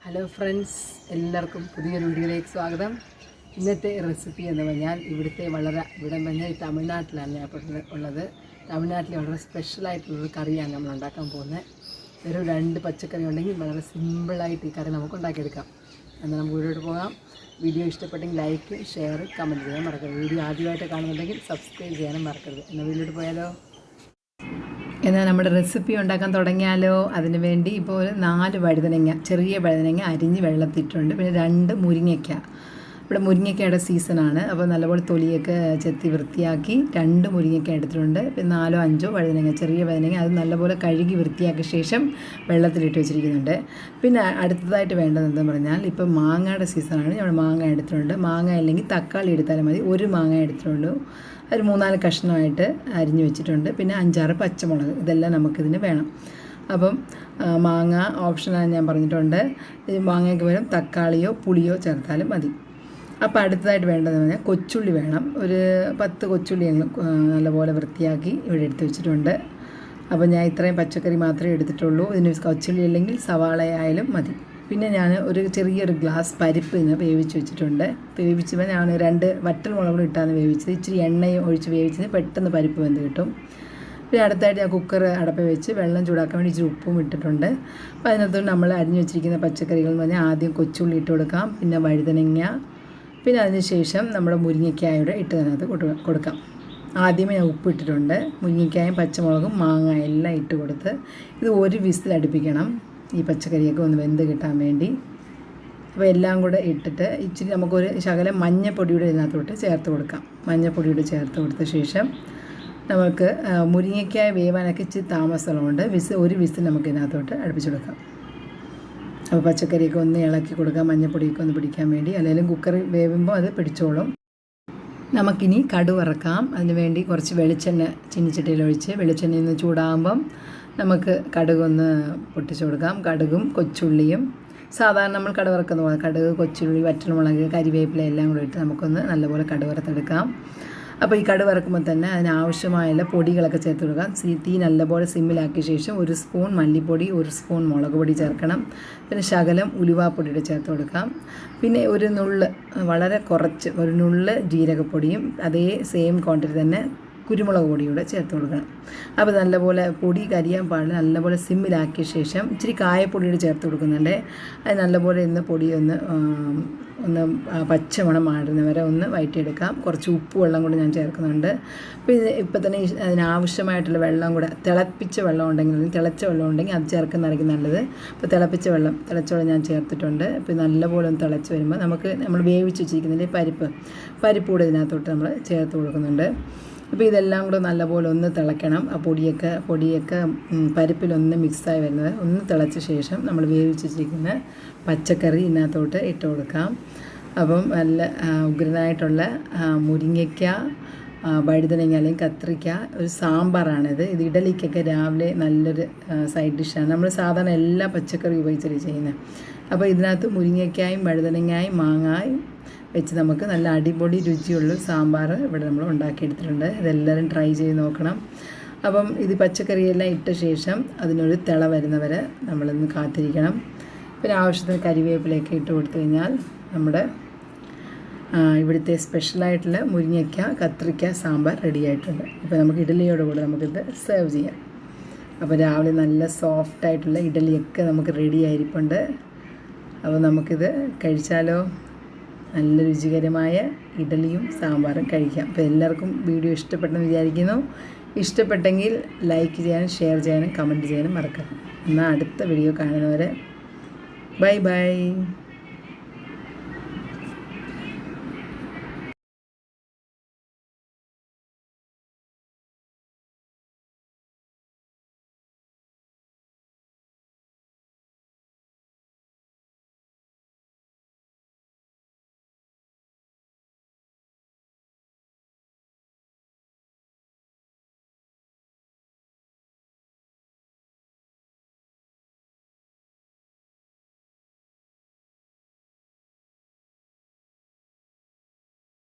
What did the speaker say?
Hello friends, എല്ലാവർക്കും പുതിയൊരു വീഡിയോയിലേക്ക് സ്വാഗതം. ഇന്നത്തെ റെസിപ്പി എന്ന് പറഞ്ഞാൽ ഇവിടെ പറഞ്ഞാൽ തമിഴ്നാട്ടിലാണ് ഞാൻ ഉള്ളത്. തമിഴ്നാട്ടിൽ വളരെ സ്പെഷ്യലായിട്ടുള്ളൊരു കറിയാണ് നമ്മൾ ഉണ്ടാക്കാൻ പോകുന്നത്. ഒരു 2 പച്ചക്കറി ഉണ്ടെങ്കിൽ വളരെ സിമ്പിളായിട്ട് ഈ കറി നമുക്ക് ഉണ്ടാക്കിയെടുക്കാം. എന്നാൽ നമുക്ക് വീഡിയോട്ട് പോകാം. വീഡിയോ ഇഷ്ടപ്പെട്ടെങ്കിൽ ലൈക്ക്, ഷെയർ, കമൻറ്റ് ചെയ്യാൻ മറക്കരുത്. വീഡിയോ ആദ്യമായിട്ട് കാണുന്നുണ്ടെങ്കിൽ സബ്സ്ക്രൈബ് ചെയ്യാനും മറക്കരുത്. എന്നാൽ വീഡിയോട്ട് പോയാലോ? എന്നാൽ നമ്മുടെ റെസിപ്പി ഉണ്ടാക്കാൻ തുടങ്ങിയാലോ? അതിന് വേണ്ടി ഇപ്പോൾ ഒരു 4 വഴുതനങ്ങ, ചെറിയ വഴുതനങ്ങ അരിഞ്ഞ് വെള്ളത്തിട്ടുണ്ട്. പിന്നെ 2 മുരിങ്ങയ്ക്ക. ഇവിടെ മുരിങ്ങയ്ക്കയുടെ സീസണാണ്. അപ്പോൾ നല്ലപോലെ തൊലിയൊക്കെ ചെത്തി വൃത്തിയാക്കി 2 മുരിങ്ങയ്ക്ക എടുത്തിട്ടുണ്ട്. പിന്നെ 4 5 വഴുതനങ്ങ, ചെറിയ വഴുതനങ്ങ, അത് നല്ലപോലെ കഴുകി വൃത്തിയാക്കിയ ശേഷം വെള്ളത്തിലിട്ട് വെച്ചിരിക്കുന്നുണ്ട്. പിന്നെ അടുത്തതായിട്ട് വേണ്ടതെന്ന് പറഞ്ഞാൽ ഇപ്പോൾ മാങ്ങയുടെ സീസണാണ്. നമ്മൾ മാങ്ങ എടുത്തിട്ടുണ്ട്. മാങ്ങ അല്ലെങ്കിൽ തക്കാളി എടുത്താലും മതി. ഒരു മാങ്ങ എടുത്തിട്ടുള്ളൂ. ഒരു 3-4 കഷ്ണമായിട്ട് അരിഞ്ഞു വെച്ചിട്ടുണ്ട്. പിന്നെ 5-6 പച്ചമുളക്, ഇതെല്ലാം നമുക്കിതിന് വേണം. അപ്പം മാങ്ങ ഓപ്ഷനാണ് ഞാൻ പറഞ്ഞിട്ടുണ്ട്. മാങ്ങയ്ക്ക് പകരം തക്കാളിയോ പുളിയോ ചേർത്താലും മതി. അപ്പോൾ അടുത്തതായിട്ട് വേണ്ടതെന്ന് പറഞ്ഞാൽ കൊച്ചുള്ളി വേണം. ഒരു 10 കൊച്ചുള്ളി നല്ലപോലെ വൃത്തിയാക്കി ഇവിടെ എടുത്ത് വെച്ചിട്ടുണ്ട്. അപ്പോൾ ഞാൻ ഇത്രയും പച്ചക്കറി മാത്രമേ എടുത്തിട്ടുള്ളൂ. ഇതിന് കൊച്ചുള്ളി അല്ലെങ്കിൽ സവാളയായാലും മതി. പിന്നെ ഞാൻ ഒരു ചെറിയൊരു ഗ്ലാസ് പരിപ്പ് ഇന്ന് വേവിച്ച് വെച്ചിട്ടുണ്ട്. വേവിച്ചപ്പോൾ ഞാൻ 2 വറ്റൽമുളകും ഇട്ടാണ് വേവിച്ചത്. ഇച്ചിരി എണ്ണയും ഒഴിച്ച് വേവിച്ചത് പെട്ടെന്ന് പരിപ്പ് വെന്ത് കിട്ടും. പിന്നെ അടുത്തായിട്ട് ഞാൻ കുക്കർ അടപ്പിൽ വെച്ച് വെള്ളം ചൂടാക്കാൻ വേണ്ടി ഇച്ചിരി ഉപ്പും ഇട്ടിട്ടുണ്ട്. അപ്പോൾ അതിനകത്ത് നമ്മൾ അരിഞ്ഞ് വെച്ചിരിക്കുന്ന പച്ചക്കറികൾ എന്ന് പറഞ്ഞാൽ ആദ്യം കൊച്ചുള്ളി ഇട്ട് കൊടുക്കാം, പിന്നെ വഴുതനങ്ങ, പിന്നെ അതിന് ശേഷം നമ്മുടെ മുരിങ്ങയ്ക്കായോടെ ഇട്ട് അതിനകത്ത് കൊടുക്കാം. ആദ്യമേ ഞാൻ ഉപ്പ് ഇട്ടിട്ടുണ്ട്. മുരിങ്ങയ്ക്കായും പച്ചമുളകും മാങ്ങ എല്ലാം ഇട്ട് കൊടുത്ത് ഇത് 1 വിസിൽ അടുപ്പിക്കണം. ഈ പച്ചക്കറിയൊക്കെ ഒന്ന് വെന്ത് കിട്ടാൻ വേണ്ടി. അപ്പോൾ എല്ലാം കൂടെ ഇട്ടിട്ട് ഇച്ചിരി നമുക്കൊരു ശകലം മഞ്ഞപ്പൊടിയുടെ ഇതിനകത്തോട്ട് ചേർത്ത് കൊടുക്കാം. മഞ്ഞപ്പൊടിയുടെ ചേർത്ത് കൊടുത്ത ശേഷം നമുക്ക് മുരിങ്ങയ്ക്കായ വേവാനൊക്കെ ഇച്ചിരി താമസമുണ്ട്. 1 വിസിൽ നമുക്ക് ഇതിനകത്തോട്ട് അടുപ്പിച്ച് കൊടുക്കാം. അപ്പോൾ പച്ചക്കറിയൊക്കെ ഒന്ന് ഇളക്കി കൊടുക്കാം, മഞ്ഞപ്പൊടിയൊക്കെ ഒന്ന് പിടിക്കാൻ വേണ്ടി. അല്ലെങ്കിൽ കുക്കറിൽ വേവുമ്പോൾ അത് പിടിച്ചോളും. നമുക്കിനി കടുക് വറക്കാം. അതിന് വേണ്ടി കുറച്ച് വെളിച്ചെണ്ണ ചീനിച്ചട്ടിയിൽ ഒഴിച്ച് വെളിച്ചെണ്ണയിൽ നിന്ന് ചൂടാകുമ്പം നമുക്ക് കടുകൊന്ന് പൊട്ടിച്ച് കൊടുക്കാം. കടുകും കൊച്ചുള്ളിയും സാധാരണ നമ്മൾ കടുക് വറക്കുന്ന പോലെ കടുക്, കൊച്ചുള്ളി, വറ്റൽമുളക്, കരിവേപ്പില എല്ലാം കൂടെ ഇട്ട് നമുക്കൊന്ന് നല്ലപോലെ കടുക് വറുത്തെടുക്കാം. അപ്പോൾ ഈ കടുക് വറക്കുമ്പോൾ തന്നെ അതിനാവശ്യമായുള്ള പൊടികളൊക്കെ ചേർത്ത് കൊടുക്കാം. തീ നല്ലപോലെ സിമ്മിലാക്കിയ ശേഷം 1 സ്പൂൺ മല്ലിപ്പൊടി, 1 സ്പൂൺ മുളക് പൊടി ചേർക്കണം. പിന്നെ ശകലം ഉലുവാപ്പൊടിയുടെ ചേർത്ത് കൊടുക്കാം. പിന്നെ ഒരു നുള്ള്, വളരെ കുറച്ച് ഒരു നുള്ള് ജീരകപ്പൊടിയും അതേ സെയിം ക്വാണ്ടിറ്റി തന്നെ കുരുമുളക് പൊടിയൂടെ ചേർത്ത് കൊടുക്കണം. അപ്പോൾ നല്ലപോലെ പൊടി കരിയാൻ പാടില്ല. നല്ലപോലെ സിമ്മിലാക്കിയ ശേഷം ഇച്ചിരി കായപ്പൊടിയുടെ ചേർത്ത് കൊടുക്കുന്നുണ്ട്. അത് നല്ലപോലെ ഇന്ന് പൊടി ഒന്ന് പച്ചമണം മാറുന്നവരെ ഒന്ന് വഴറ്റിയെടുക്കാം. കുറച്ച് ഉപ്പ് വെള്ളം കൂടി ഞാൻ ചേർക്കുന്നുണ്ട്. അപ്പോൾ ഇപ്പോൾ തന്നെ അതിനാവശ്യമായിട്ടുള്ള വെള്ളം കൂടെ, തിളച്ച വെള്ളം ഉണ്ടെങ്കിൽ അത് ചേർക്കുന്നതായിരിക്കും നല്ലത്. അപ്പോൾ തിളച്ച വെള്ളം ഞാൻ ചേർത്തിട്ടുണ്ട്. അപ്പോൾ നല്ലപോലെ ഒന്ന് തിളച്ച് വരുമ്പോൾ നമ്മൾ വേവിച്ച് വെച്ചിരിക്കുന്നതിൻ്റെ പരിപ്പ് കൂടെ ഇതിനകത്തോട്ട് നമ്മൾ ചേർത്ത് കൊടുക്കുന്നുണ്ട്. അപ്പോൾ ഇതെല്ലാം കൂടെ നല്ലപോലെ ഒന്ന് തിളയ്ക്കണം. ആ പൊടിയൊക്കെ പരിപ്പിലൊന്ന് മിക്സായി വരുന്നത് ഒന്ന് തിളച്ച ശേഷം നമ്മൾ വേവിച്ച് വെച്ചിരിക്കുന്ന പച്ചക്കറി ഇതിനകത്തോട്ട് ഇട്ട് കൊടുക്കാം. അപ്പം നല്ല ഉഗ്രനായിട്ടുള്ള മുരിങ്ങയ്ക്ക, വഴുതനങ്ങ അല്ലെങ്കിൽ കത്രിക്ക ഒരു സാമ്പാറാണിത്. ഇത് ഇഡലിക്കൊക്കെ രാവിലെ നല്ലൊരു സൈഡ് ഡിഷാണ്. നമ്മൾ സാധാരണ എല്ലാ പച്ചക്കറി ഉപയോഗിച്ചാണ് ചെയ്യുന്നത്. അപ്പോൾ ഇതിനകത്ത് മുരിങ്ങയ്ക്കായും വഴുതനങ്ങായും മാങ്ങായും വെച്ച് നമുക്ക് നല്ല അടിപൊളി രുചിയുള്ള സാമ്പാർ ഇവിടെ നമ്മൾ ഉണ്ടാക്കിയെടുത്തിട്ടുണ്ട്. ഇതെല്ലാവരും ട്രൈ ചെയ്ത് നോക്കണം. അപ്പം ഇത് പച്ചക്കറിയെല്ലാം ഇട്ട ശേഷം അതിനൊരു തിള വരുന്നവരെ നമ്മളൊന്ന് കാത്തിരിക്കണം. പിന്നെ ആവശ്യത്തിന് കരിവേപ്പിലയൊക്കെ ഇട്ട് കൊടുത്തു കഴിഞ്ഞാൽ നമ്മുടെ ഇവിടുത്തെ സ്പെഷ്യലായിട്ടുള്ള മുരിങ്ങയ്ക്ക കത്രിക്ക സാമ്പാർ റെഡി ആയിട്ടുണ്ട്. ഇപ്പോൾ നമുക്ക് ഇഡലിയോട് കൂടെ നമുക്കിത് സെർവ് ചെയ്യാം. അപ്പോൾ രാവിലെ നല്ല സോഫ്റ്റായിട്ടുള്ള ഇഡലിയൊക്കെ നമുക്ക് റെഡി ആയിരിപ്പുണ്ട്. അപ്പോൾ നമുക്കിത് കഴിച്ചാലോ? നല്ല രുചികരമായ ഇഡലിയും സാമ്പാറും കഴിക്കാം. അപ്പോൾ എല്ലാവർക്കും വീഡിയോ ഇഷ്ടപ്പെട്ടെന്ന് വിചാരിക്കുന്നു. ഇഷ്ടപ്പെട്ടെങ്കിൽ ലൈക്ക് ചെയ്യാനും ഷെയർ ചെയ്യാനും കമൻറ്റ് ചെയ്യാനും മറക്കരുത്. എന്നാൽ അടുത്ത വീഡിയോ കാണുന്നവരെ ബൈ.